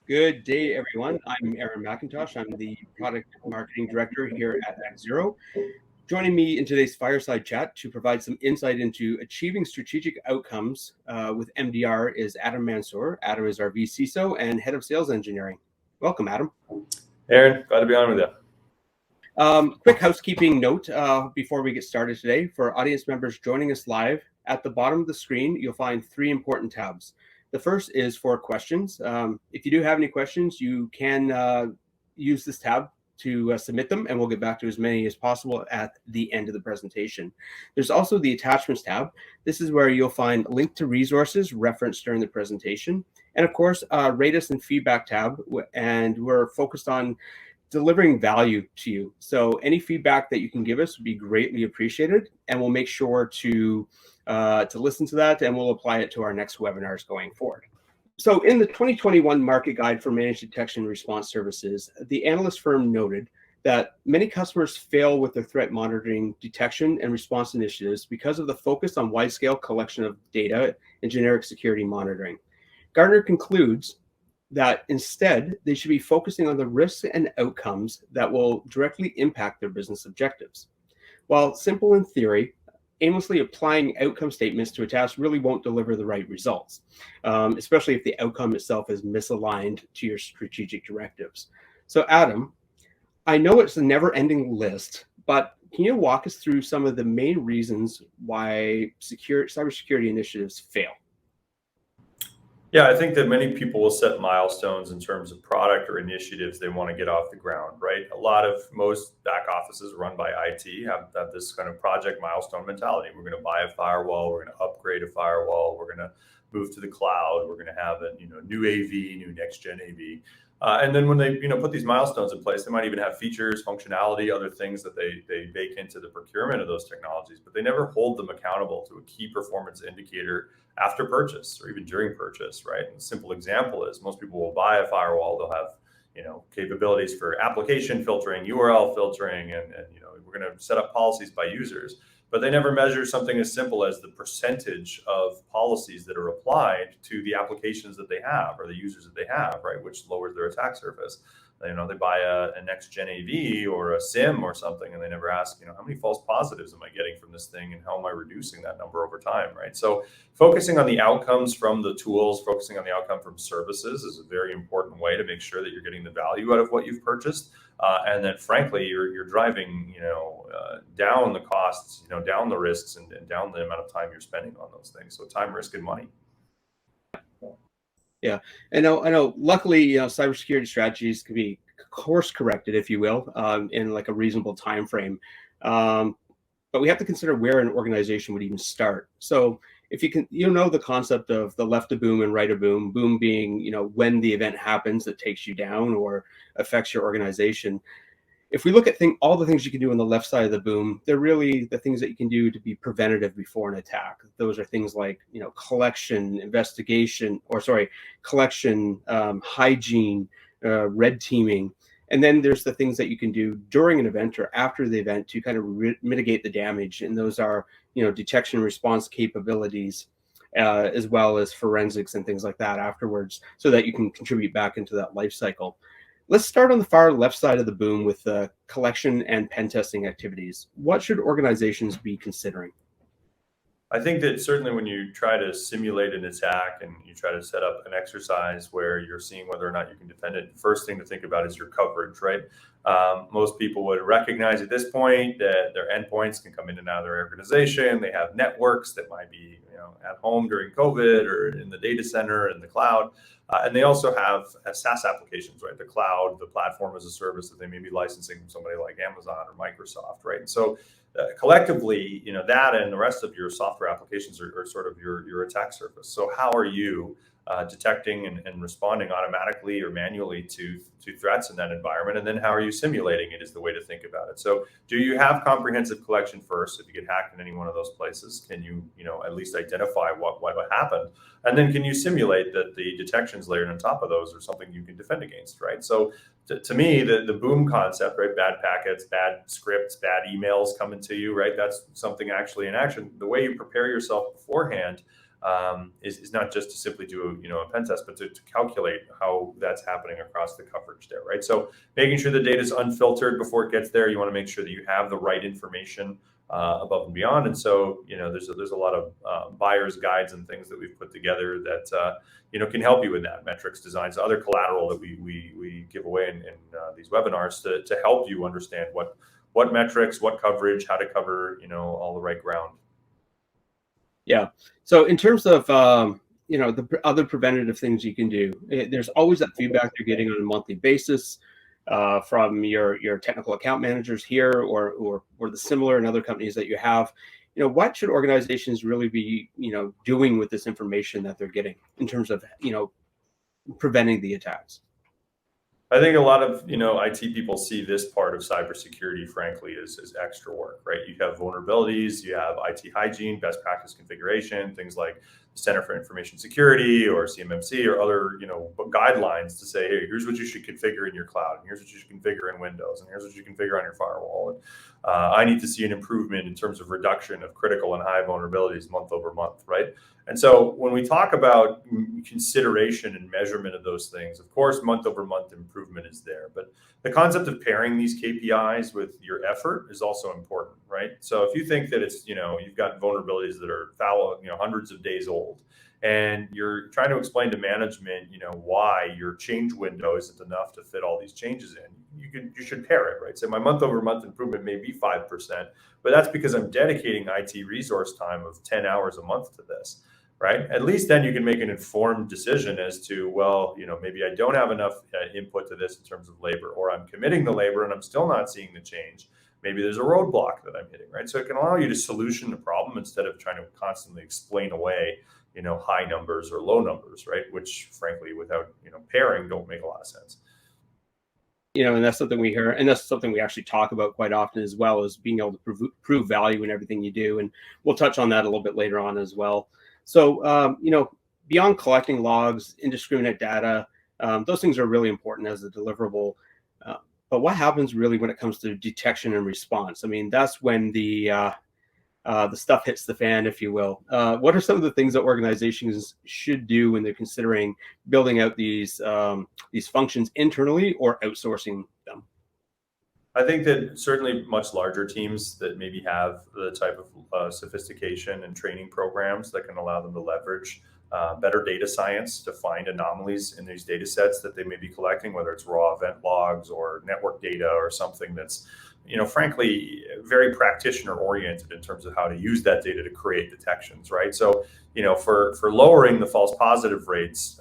Good day, everyone. I'm Aaron McIntosh. I'm the Product Marketing Director here at ActZero. Joining me in today's fireside chat to provide some insight into achieving strategic outcomes with MDR is Adam Mansour. Adam is our VCISO and Head of Sales Engineering. Welcome, Adam. Aaron, glad to be on with you. Quick housekeeping note before we get started today. For audience members joining us live, at the bottom of the screen, you'll find three important tabs. The first is for questions. If you do have any questions, you can use this tab to submit them, and we'll get back to as many as possible at the end of the presentation. There's also the attachments tab. This is where you'll find a link to resources referenced during the presentation. And of course, rate us and feedback tab, and we're focused on delivering value to you. So any feedback that you can give us would be greatly appreciated, and we'll make sure to listen to that, and we'll apply it to our next webinars going forward. So in the 2021 Market Guide for Managed Detection and Response Services, the analyst firm noted that many customers fail with their threat monitoring, detection, and response initiatives because of the focus on wide-scale collection of data and generic security monitoring. Gartner concludes that instead, they should be focusing on the risks and outcomes that will directly impact their business objectives. While simple in theory, aimlessly applying outcome statements to a task really won't deliver the right results, especially if the outcome itself is misaligned to your strategic directives. So Adam, I know it's a never-ending list, but can you walk us through some of the main reasons why cybersecurity initiatives fail? Yeah, I think that many people will set milestones in terms of product or initiatives they want to get off the ground, right? Most back offices run by IT have this kind of project milestone mentality. We're going to buy a firewall, we're going to upgrade a firewall, we're going to move to the cloud, we're going to have a new AV, new next gen AV. And then when they put these milestones in place, they might even have features, functionality, other things that they bake into the procurement of those technologies, but they never hold them accountable to a key performance indicator after purchase or even during purchase, right? And a simple example is most people will buy a firewall, they'll have capabilities for application filtering, URL filtering, and we're going to set up policies by users. But they never measure something as simple as the percentage of policies that are applied to the applications that they have or the users that they have, right? Which lowers their attack surface. They buy a next gen AV or a SIM or something, and they never ask, how many false positives am I getting from this thing, and how am I reducing that number over time, right? So focusing on the outcomes from the tools, focusing on the outcome from services is a very important way to make sure that you're getting the value out of what you've purchased. And then frankly, you're driving, down the costs, down the risks, and down the amount of time you're spending on those things. So time, risk, and money. Yeah, I know. Luckily, cybersecurity strategies can be course corrected, if you will, in like a reasonable time frame. But we have to consider where an organization would even start. So if you can, the concept of the left of boom and right of boom, boom being, when the event happens that takes you down or affects your organization. If we look at all the things you can do on the left side of the boom, they're really the things that you can do to be preventative before an attack. Those are things like, collection, hygiene, red teaming. And then there's the things that you can do during an event or after the event to kind of mitigate the damage. And those are, detection and response capabilities, as well as forensics and things like that afterwards, so that you can contribute back into that life cycle. Let's start on the far left side of the boom with collection and pen testing activities. What should organizations be considering? I think that certainly when you try to simulate an attack and you try to set up an exercise where you're seeing whether or not you can defend it, the first thing to think about is your coverage, right? Most people would recognize at this point that their endpoints can come in and out of their organization. They have networks that might be at home during COVID or in the data center in the cloud. And they also have SaaS applications, right? The cloud, the platform as a service that they may be licensing from somebody like Amazon or Microsoft, right? And so collectively, that and the rest of your software applications are sort of your attack surface. So how are you detecting and responding automatically or manually to threats in that environment? And then how are you simulating it is the way to think about it. So do you have comprehensive collection first? If you get hacked in any one of those places, can you at least identify what happened? And then can you simulate that the detections layered on top of those are something you can defend against, right? So to me, the boom concept, right? Bad packets, bad scripts, bad emails coming to you, right? That's something actually in action. The way you prepare yourself beforehand is not just to simply do a pen test, but to calculate how that's happening across the coverage there, right? So making sure the data is unfiltered before it gets there. You want to make sure that you have the right information above and beyond. And so, there's a lot of buyer's guides and things that we've put together that, can help you in that metrics designs, other collateral that we give away in these webinars to help you understand what metrics, what coverage, how to cover, all the right ground. Yeah. So in terms of, the other preventative things you can do, there's always that feedback you're getting on a monthly basis from your technical account managers here or the similar in other companies that you have. What should organizations really be, doing with this information that they're getting in terms of, preventing the attacks? I think a lot of IT people see this part of cybersecurity, frankly, as extra work, right? You have vulnerabilities, you have IT hygiene, best practice configuration, things like the Center for Information Security or CMMC or other guidelines to say, hey, here's what you should configure in your cloud, and here's what you should configure in Windows, and here's what you configure on your firewall. And I need to see an improvement in terms of reduction of critical and high vulnerabilities month over month, right? And so when we talk about consideration and measurement of those things, of course, month over month improvement is there. But the concept of pairing these KPIs with your effort is also important, right? So if you think that it's, you've got vulnerabilities that are hundreds of days old, and you're trying to explain to management, why your change window isn't enough to fit all these changes in, you should pair it, right? So my month over month improvement may be 5%, but that's because I'm dedicating IT resource time of 10 hours a month to this. Right? At least then you can make an informed decision as to, well, maybe I don't have enough input to this in terms of labor, or I'm committing the labor and I'm still not seeing the change. Maybe there's a roadblock that I'm hitting, right? So it can allow you to solution the problem instead of trying to constantly explain away, high numbers or low numbers, right? Which frankly, without, pairing, don't make a lot of sense. And that's something we hear, and that's something we actually talk about quite often as well, is being able to prove value in everything you do. And we'll touch on that a little bit later on as well. So, beyond collecting logs, indiscriminate data, those things are really important as a deliverable. But what happens really when it comes to detection and response? I mean, that's when the stuff hits the fan, if you will. What are some of the things that organizations should do when they're considering building out these functions internally or outsourcing them? I think that certainly much larger teams that maybe have the type of sophistication and training programs that can allow them to leverage better data science to find anomalies in these data sets that they may be collecting, whether it's raw event logs or network data or something that's, frankly, very practitioner oriented in terms of how to use that data to create detections, right? So, for lowering the false positive rates,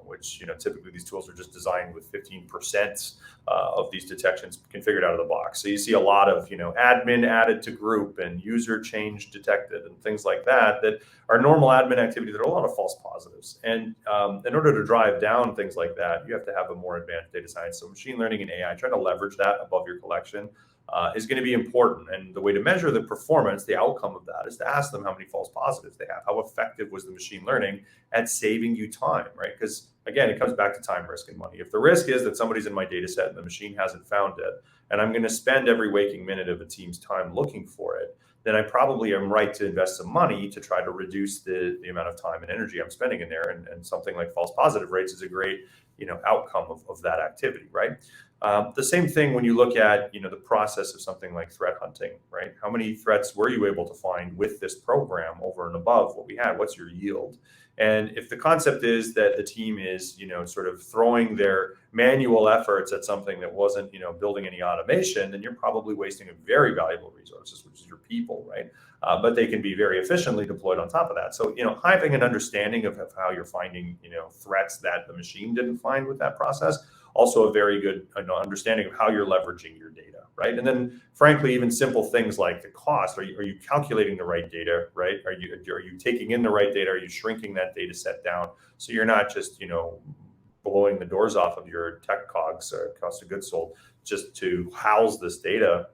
which, typically these tools are just designed with 15% of these detections configured out of the box. So you see a lot of, admin added to group and user change detected and things like that are normal admin activity that are a lot of false positives. And in order to drive down things like that, you have to have a more advanced data science. So machine learning and AI, trying to leverage that above your collection is going to be important. And the way to measure the performance, the outcome of that, is to ask them how many false positives they have. How effective was the machine learning at saving you time, right? Because again, it comes back to time, risk, and money. If the risk is that somebody's in my data set and the machine hasn't found it, and I'm going to spend every waking minute of a team's time looking for it, then I probably am right to invest some money to try to reduce the amount of time and energy I'm spending in there. And something like false positive rates is a great, outcome of that activity, right? The same thing when you look at, the process of something like threat hunting, right? How many threats were you able to find with this program over and above what we had? What's your yield? And if the concept is that the team is, sort of throwing their manual efforts at something that wasn't, building any automation, then you're probably wasting a very valuable resources, which is your people, right? But they can be very efficiently deployed on top of that. So, having an understanding of how you're finding, threats that the machine didn't find with that process, also a very good understanding of how you're leveraging your data, right? And then, frankly, even simple things like the cost. Are you calculating the right data, right? Are you taking in the right data? Are you shrinking that data set down so you're not just blowing the doors off of your tech cogs or cost of goods sold just to house this data,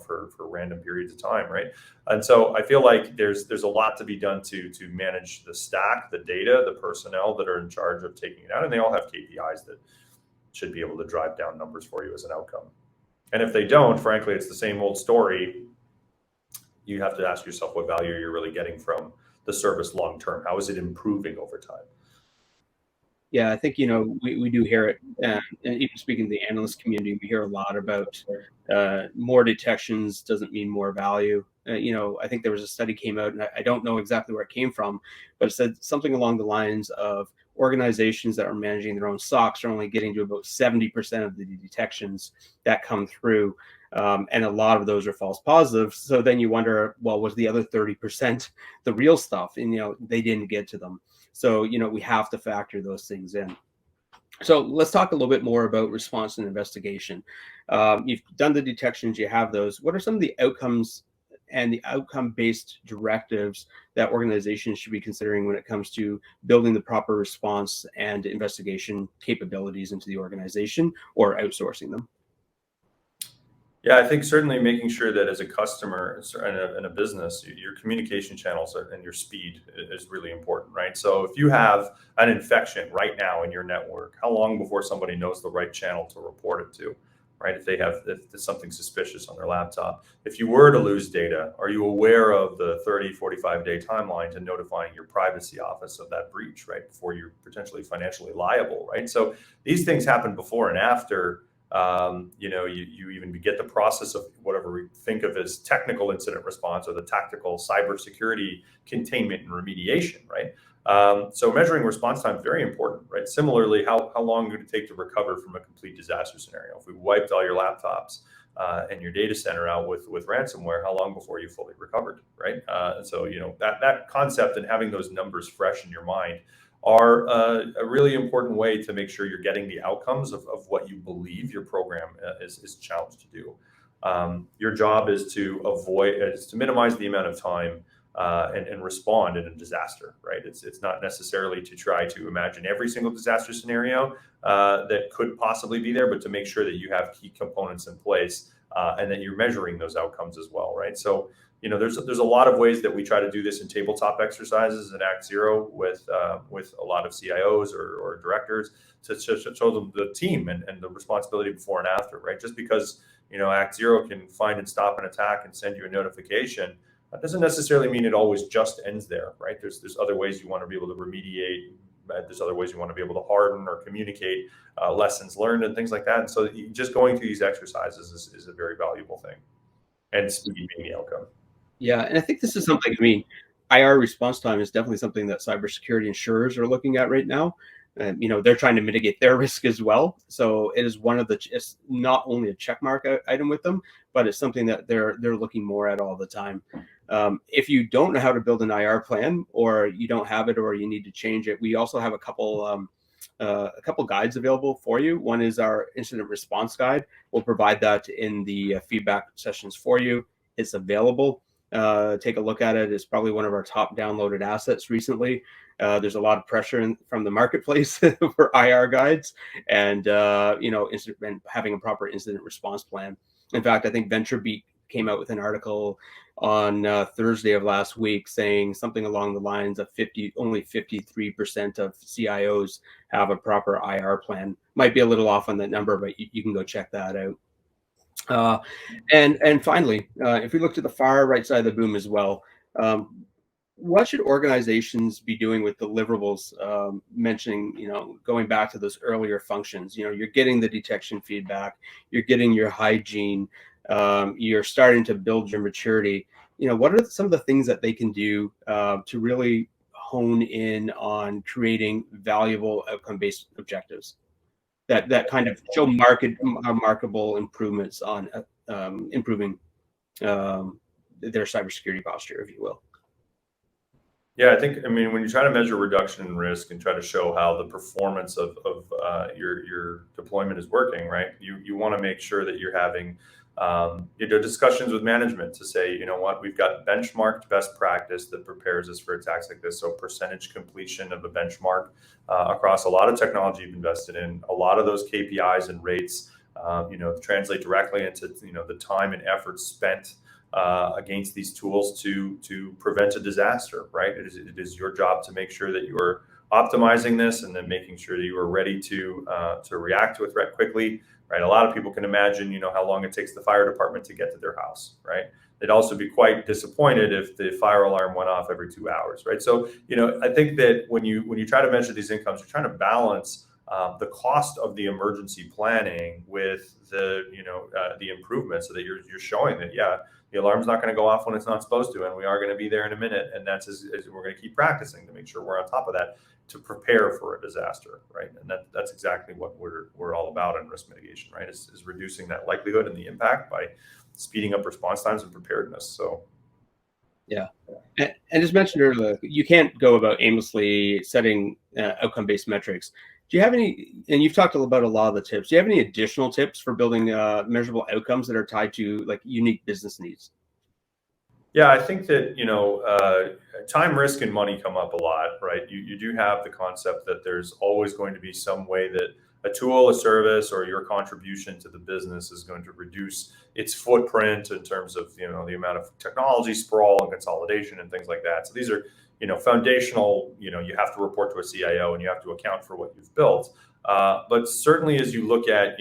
for random periods of time, right? And so I feel like there's a lot to be done to manage the stack, the data, the personnel that are in charge of taking it out, and they all have KPIs that should be able to drive down numbers for you as an outcome. And if they don't, frankly, it's the same old story. You have to ask yourself what value you're really getting from the service long term? How is it improving over time? Yeah, I think, we do hear it, and even speaking to the analyst community, we hear a lot about more detections doesn't mean more value. I think there was a study came out, and I don't know exactly where it came from, but it said something along the lines of organizations that are managing their own SOCs are only getting to about 70% of the detections that come through. And a lot of those are false positives. So then you wonder, well, was the other 30% the real stuff? And, they didn't get to them. So, we have to factor those things in. So let's talk a little bit more about response and investigation. You've done the detections, you have those. What are some of the outcomes and the outcome-based directives that organizations should be considering when it comes to building the proper response and investigation capabilities into the organization or outsourcing them? Yeah, I think certainly making sure that as a customer in a business, your communication channels and your speed is really important, right? So if you have an infection right now in your network, how long before somebody knows the right channel to report it to, right? If there's something suspicious on their laptop. If you were to lose data, are you aware of the 30, 45-day timeline to notifying your privacy office of that breach, right? Before you're potentially financially liable, right? So these things happen before and after. You even get the process of whatever we think of as technical incident response or the tactical cybersecurity containment and remediation, right? So measuring response time is very important, right? Similarly, how long would it take to recover from a complete disaster scenario? If we wiped all your laptops and your data center out with ransomware, how long before you fully recovered, right? So that concept and having those numbers fresh in your mind are a really important way to make sure you're getting the outcomes of what you believe your program is challenged to do. Your job is to minimize the amount of time and respond in a disaster, right? It's not necessarily to try to imagine every single disaster scenario that could possibly be there, but to make sure that you have key components in place and that you're measuring those outcomes as well, right? So there's a lot of ways that we try to do this in tabletop exercises at ActZero with a lot of CIOs or directors to show them the team and the responsibility before and after, right? Just because ActZero can find and stop an attack and send you a notification, that doesn't necessarily mean it always just ends there, right? There's other ways you want to be able to remediate. There's other ways you want to be able to harden or communicate lessons learned and things like that. And so just going through these exercises is a very valuable thing, and speed being the outcome. Yeah, and I think this is something, IR response time is definitely something that cybersecurity insurers are looking at right now. And, they're trying to mitigate their risk as well. So it is it's not only a checkmark item with them, but it's something that they're looking more at all the time. If you don't know how to build an IR plan, or you don't have it, or you need to change it, we also have a couple guides available for you. One is our incident response guide. We'll provide that in the feedback sessions for you. It's available. Take a look at it. It's probably one of our top downloaded assets recently. There's a lot of pressure from the marketplace for IR guides and having a proper incident response plan. In fact, I think VentureBeat came out with an article on Thursday of last week saying something along the lines of only 53% of CIOs have a proper IR plan. Might be a little off on that number, but you can go check that out. And finally, if we look to the far right side of the boom as well, what should organizations be doing with deliverables? Mentioning, going back to those earlier functions, you're getting the detection feedback, you're getting your hygiene, you're starting to build your maturity. What are some of the things that they can do to really hone in on creating valuable outcome-based objectives that kind of show remarkable improvements on improving their cybersecurity posture, if you will? Yeah, when you try to measure reduction in risk and try to show how the performance of your deployment is working, right? You want to make sure that you're having discussions with management to say, we've got benchmarked best practice that prepares us for attacks like this. So percentage completion of a benchmark across a lot of technology you've invested in, a lot of those KPIs and rates, translate directly into the time and effort spent against these tools to prevent a disaster, right? It is your job to make sure that you are optimizing this and then making sure that you are ready to react to a threat quickly, right? A lot of people can imagine, how long it takes the fire department to get to their house, right? they'd also be quite disappointed if the fire alarm went off every 2 hours, right? So, I think that when you try to measure these incomes, you're trying to balance the cost of the emergency planning with the improvements, so that you're showing that, yeah, the alarm's not going to go off when it's not supposed to, and we are going to be there in a minute, and that's as we're going to keep practicing to make sure we're on top of that to prepare for a disaster, right? And that's exactly what we're all about in risk mitigation, right? Is reducing that likelihood and the impact by speeding up response times and preparedness. So, yeah, and as mentioned earlier, you can't go about aimlessly setting outcome-based metrics. Do you have any, and you've talked about a lot of the tips, do you have any additional tips for building measurable outcomes that are tied to like unique business needs? Yeah, I think that, time, risk, and money come up a lot, right? You do have the concept that there's always going to be some way that a tool, a service, or your contribution to the business is going to reduce its footprint in terms of, the amount of technology sprawl and consolidation and things like that. So these are, foundational, you have to report to a CIO and you have to account for what you've built. But certainly as you look at,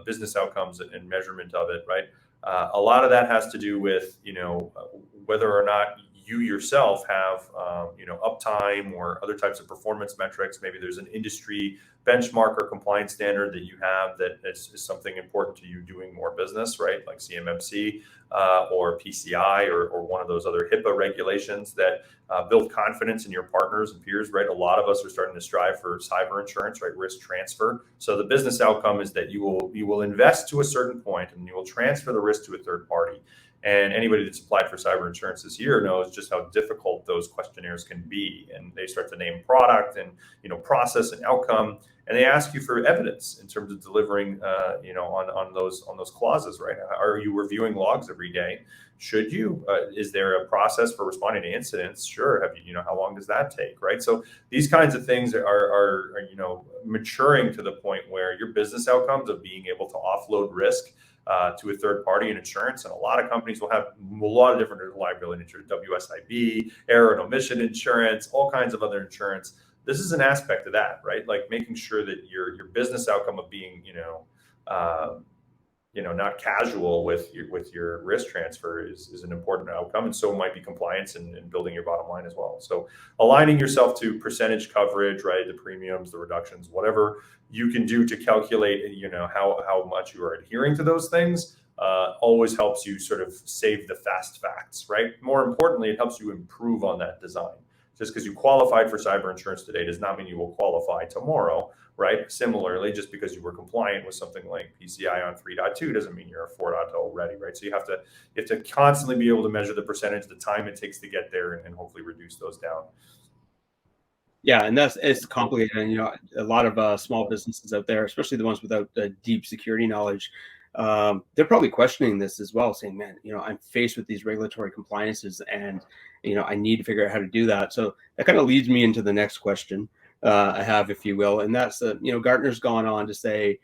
business outcomes and measurement of it, right? A lot of that has to do with, whether or not you yourself have, uptime or other types of performance metrics. Maybe there's an industry benchmark or compliance standard that you have that is something important to you doing more business, right? Like CMMC or PCI or one of those other HIPAA regulations that build confidence in your partners and peers, right? A lot of us are starting to strive for cyber insurance, right? Risk transfer. So the business outcome is that you will invest to a certain point and you will transfer the risk to a third party. And anybody that's applied for cyber insurance this year knows just how difficult those questionnaires can be. And they start to name product and, process and outcome, and they ask you for evidence in terms of delivering, on those clauses, right? Are you reviewing logs every day? Should you? Is there a process for responding to incidents? Sure. Have you? How long does that take, right? So these kinds of things are maturing to the point where your business outcomes of being able to offload risk to a third party in insurance. And a lot of companies will have a lot of different liability insurance, WSIB, error and omission insurance, all kinds of other insurance. This is an aspect of that, right? Like making sure that your business outcome of being, not casual with your risk transfer is an important outcome. And so might be compliance and building your bottom line as well. So aligning yourself to percentage coverage, right? The premiums, the reductions, whatever you can do to calculate, how much you are adhering to those things, always helps you sort of save the fast facts, right? More importantly, it helps you improve on that design. Just because you qualified for cyber insurance today does not mean you will qualify tomorrow, right? Similarly, just because you were compliant with something like PCI on 3.2 doesn't mean you're a 4.0 ready, right? So you have to constantly be able to measure the percentage, the time it takes to get there, and hopefully reduce those down. Yeah, and it's complicated. And a lot of small businesses out there, especially the ones without deep security knowledge, they're probably questioning this as well, saying, "Man, I'm faced with these regulatory compliances, and I need to figure out how to do that." So that kind of leads me into the next question I have, if you will, and that's Gartner's gone on to say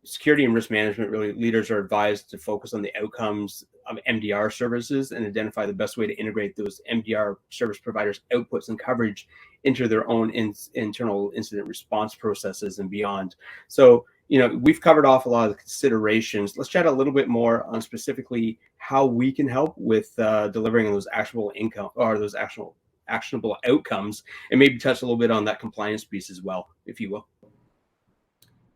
security and risk management, really leaders are advised to focus on the outcomes of MDR services and identify the best way to integrate those MDR service providers' outputs and coverage into their own internal incident response processes and beyond. So, we've covered off a lot of the considerations. Let's chat a little bit more on specifically how we can help with delivering those actionable income or those actionable outcomes, and maybe touch a little bit on that compliance piece as well, if you will.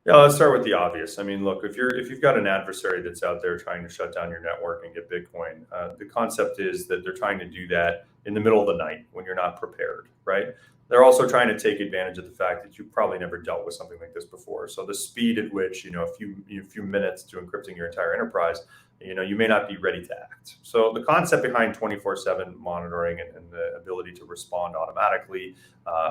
Yeah, let's start with the obvious. I mean, look, if you've got an adversary that's out there trying to shut down your network and get Bitcoin, the concept is that they're trying to do that in the middle of the night when you're not prepared, right? They're also trying to take advantage of the fact that you've probably never dealt with something like this before. So the speed at which, a few minutes to encrypting your entire enterprise, you may not be ready to act. So the concept behind 24/7 monitoring and the ability to respond automatically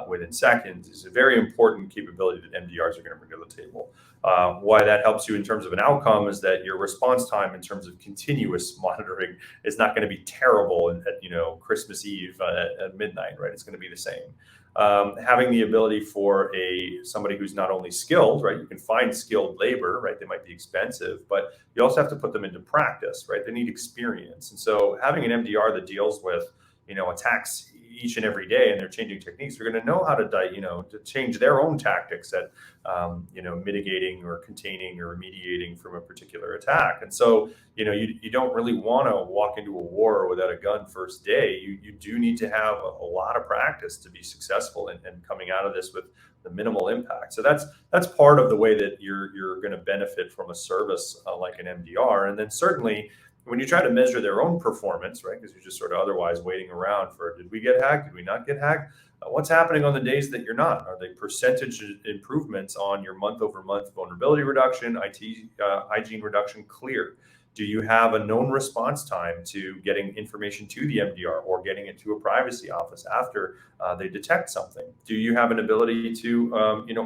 within seconds is a very important capability that MDRs are going to bring to the table. Why that helps you in terms of an outcome is that your response time in terms of continuous monitoring is not going to be terrible at Christmas Eve at midnight, right? It's going to be the same. Having the ability for somebody who's not only skilled, right? You can find skilled labor, right? They might be expensive, but you also have to put them into practice, right? They need experience. And so having an MDR that deals with, attacks, each and every day, and they're changing techniques, they're going to know how to to change their own tactics at mitigating or containing or remediating from a particular attack. And so you don't really want to walk into a war without a gun first day. You do need to have a lot of practice to be successful in coming out of this with the minimal impact. So that's part of the way that you're going to benefit from a service like an MDR. And then certainly when you try to measure their own performance, right, because you're just sort of otherwise waiting around for, did we get hacked? Did we not get hacked? What's happening on the days that you're not? Are they percentage improvements on your month-over-month vulnerability reduction, IT hygiene reduction clear? Do you have a known response time to getting information to the MDR or getting it to a privacy office after they detect something? Do you have an ability to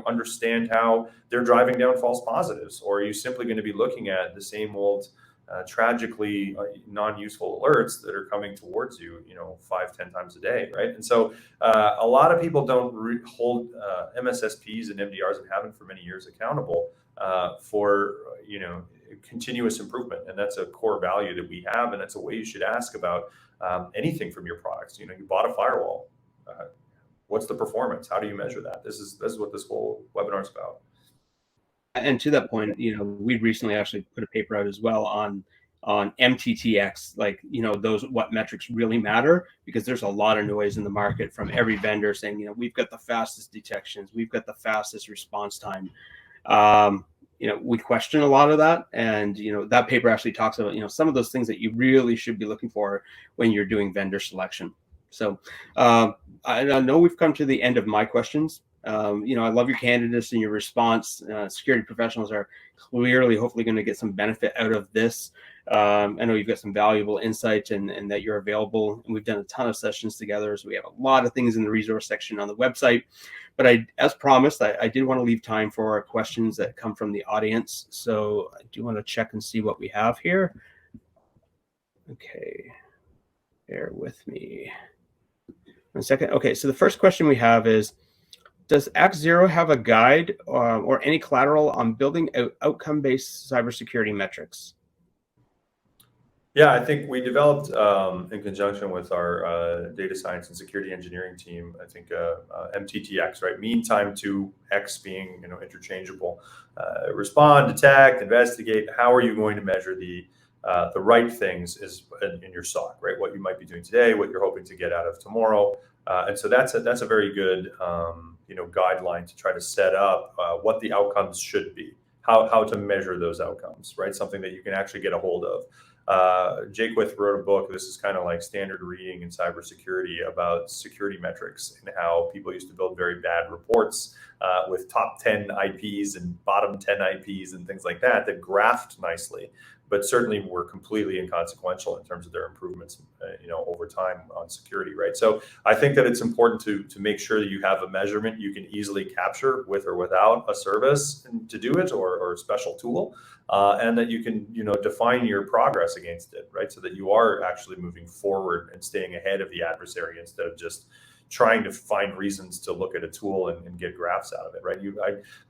understand how they're driving down false positives? Or are you simply going to be looking at the same old tragically non-useful alerts that are coming towards you 5-10 times a day, right? And so a lot of people don't hold MSSPs and MDRs, and haven't for many years, accountable for continuous improvement. And that's a core value that we have, and that's a way you should ask about anything from your products. You bought a firewall, what's the performance? How do you measure that? This is what this whole webinar is about. And to that point, we recently actually put a paper out as well on MTTX, those, what metrics really matter, because there's a lot of noise in the market from every vendor saying, we've got the fastest detections, we've got the fastest response time. We question a lot of that, and that paper actually talks about some of those things that you really should be looking for when you're doing vendor selection. So I know we've come to the end of my questions. I love your candidness and your response. Security professionals are clearly, hopefully, going to get some benefit out of this. I know you've got some valuable insights, and that you're available. And we've done a ton of sessions together, so we have a lot of things in the resource section on the website. But as promised, I did want to leave time for questions that come from the audience. So I do want to check and see what we have here. Okay, bear with me 1 second. Okay, so the first question we have is, does ActZero have a guide or any collateral on building outcome-based cybersecurity metrics? Yeah, I think we developed in conjunction with our data science and security engineering team, I think MTTX, right? Mean time to X being interchangeable. Respond, detect, investigate. How are you going to measure the right things is in your SOC, right? What you might be doing today, what you're hoping to get out of tomorrow. And so that's a very good guideline to try to set up what the outcomes should be, how to measure those outcomes, right? Something that you can actually get a hold of. Jake With wrote a book. This is kind of like standard reading in cybersecurity about security metrics and how people used to build very bad reports with top 10 IPs and bottom 10 IPs and things like that graphed nicely, but certainly were completely inconsequential in terms of their improvements, over time on security, right? So I think that it's important to make sure that you have a measurement you can easily capture with or without a service to do it, or a special tool, and that you can, define your progress against it, right? So that you are actually moving forward and staying ahead of the adversary instead of just trying to find reasons to look at a tool and get graphs out of it, right?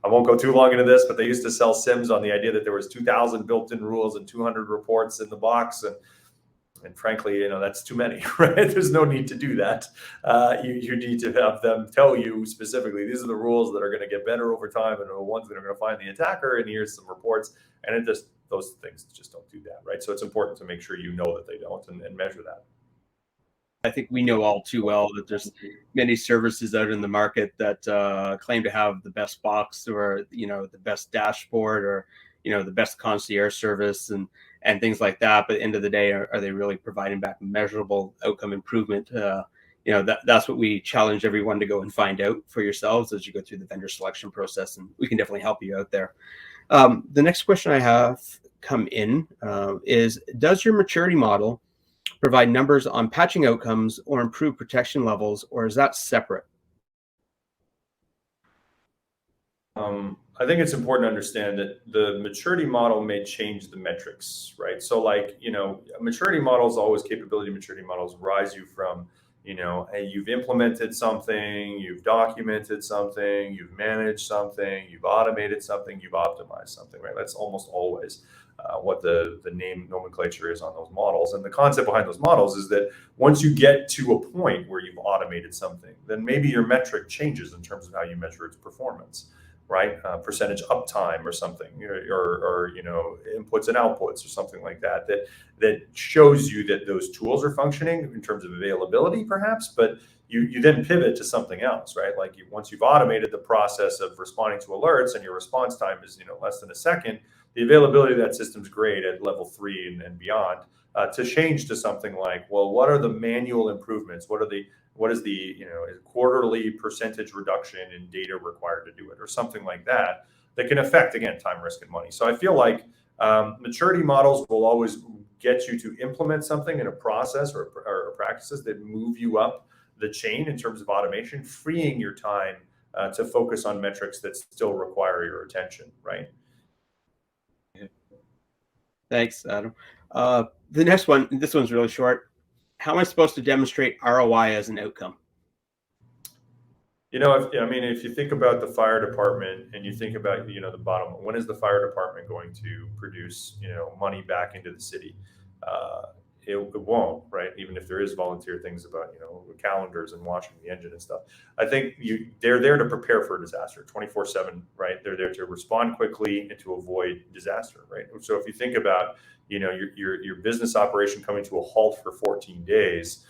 I won't go too long into this, but they used to sell SIMs on the idea that there was 2,000 built-in rules and 200 reports in the box, and frankly, that's too many, right? There's no need to do that. You need to have them tell you specifically, these are the rules that are going to get better over time, and the ones that are going to find the attacker, and here's some reports, and those things just don't do that, right? So it's important to make sure you know that they don't and measure that. I think we know all too well that there's many services out in the market that claim to have the best box, or the best dashboard, or the best concierge service and things like that. But at the end of the day, are they really providing back measurable outcome improvement? That's what we challenge everyone to go and find out for yourselves as you go through the vendor selection process, and we can definitely help you out there. The next question I have come in is, does your maturity model provide numbers on patching outcomes or improve protection levels, or is that separate? I think it's important to understand that the maturity model may change the metrics, right? So a maturity models, always capability maturity models rise you from Hey, you've implemented something, you've documented something, you've managed something, you've automated something, you've optimized something, right? That's almost always what the name nomenclature is on those models. And the concept behind those models is that once you get to a point where you've automated something, then maybe your metric changes in terms of how you measure its performance, right? Percentage uptime or something, or inputs and outputs or something like that, that shows you that those tools are functioning in terms of availability, perhaps, but you then pivot to something else, right? Like once you've automated the process of responding to alerts and your response time is less than a second, the availability of that system is great at level 3 and beyond. To change to something like, well, what are the manual improvements? What is the quarterly percentage reduction in data required to do it, or something like that can affect, again, time, risk, and money. So I feel like maturity models will always get you to implement something in a process or practices that move you up the chain in terms of automation, freeing your time to focus on metrics that still require your attention, right? Thanks, Adam. The next one, this one's really short. How am I supposed to demonstrate ROI as an outcome? If you think about the fire department and you think about, the bottom, when is the fire department going to produce, money back into the city? It won't, right? Even if there is volunteer things about, calendars and watching the engine and stuff. I think they're there to prepare for a disaster 24/7, right? They're there to respond quickly and to avoid disaster, right? So if you think about, your business operation coming to a halt for 14 days,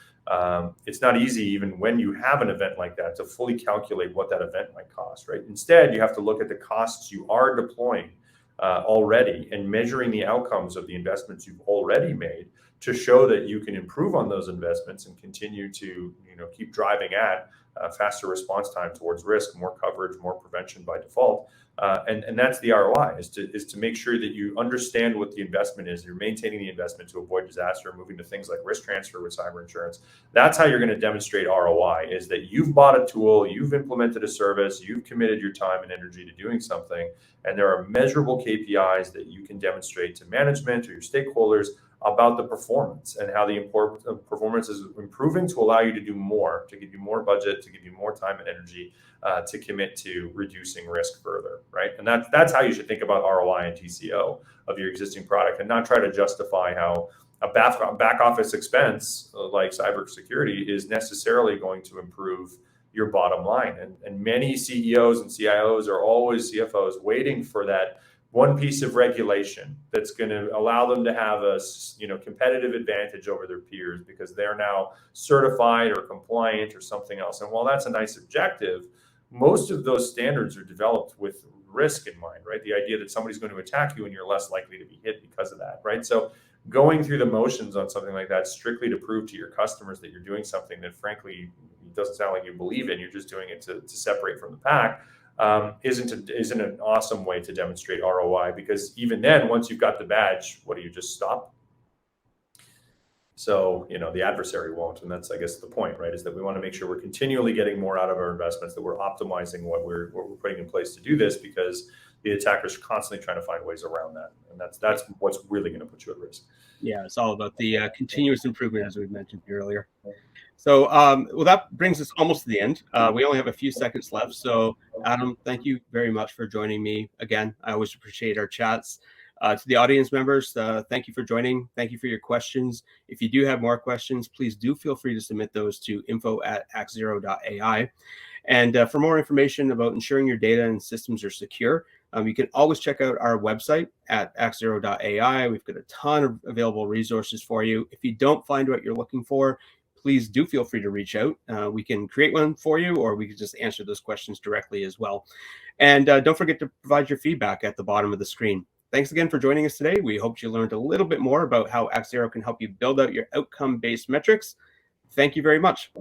it's not easy, even when you have an event like that, to fully calculate what that event might cost, right? Instead, you have to look at the costs you are deploying already and measuring the outcomes of the investments you've already made to show that you can improve on those investments and continue to keep driving at faster response time towards risk, more coverage, more prevention by default. And that's the ROI, is to make sure that you understand what the investment is. You're maintaining the investment to avoid disaster, moving to things like risk transfer with cyber insurance. That's how you're going to demonstrate ROI, is that you've bought a tool, you've implemented a service, you've committed your time and energy to doing something, and there are measurable KPIs that you can demonstrate to management or your stakeholders about the performance and how the performance is improving to allow you to do more, to give you more budget, to give you more time and energy, to commit to reducing risk further, right? And that's how you should think about ROI and TCO of your existing product, and not try to justify how a back office expense like cybersecurity is necessarily going to improve your bottom line. And many CEOs and CIOs are always, CFOs, waiting for that one piece of regulation that's going to allow them to have a competitive advantage over their peers because they're now certified or compliant or something else. And while that's a nice objective, most of those standards are developed with risk in mind, right? The idea that somebody's going to attack you and you're less likely to be hit because of that, right? So going through the motions on something like that strictly to prove to your customers that you're doing something that frankly doesn't sound like you believe in, you're just doing it to separate from the pack, isn't an awesome way to demonstrate ROI, because even then, once you've got the badge, what do you just stop? So, the adversary won't. And that's, I guess, the point, right? Is that we want to make sure we're continually getting more out of our investments, that we're optimizing what we're putting in place to do this, because the attackers are constantly trying to find ways around that. And that's what's really going to put you at risk. Yeah, it's all about the continuous improvement, as we mentioned earlier. So, well, that brings us almost to the end. We only have a few seconds left. So, Adam, thank you very much for joining me again. I always appreciate our chats. To the audience members, thank you for joining. Thank you for your questions. If you do have more questions, please do feel free to submit those to info@actzero.ai. And for more information about ensuring your data and systems are secure, you can always check out our website at actzero.ai. We've got a ton of available resources for you. If you don't find what you're looking for, please do feel free to reach out. We can create one for you, or we can just answer those questions directly as well. And don't forget to provide your feedback at the bottom of the screen. Thanks again for joining us today. We hope you learned a little bit more about how ActZero can help you build out your outcome-based metrics. Thank you very much.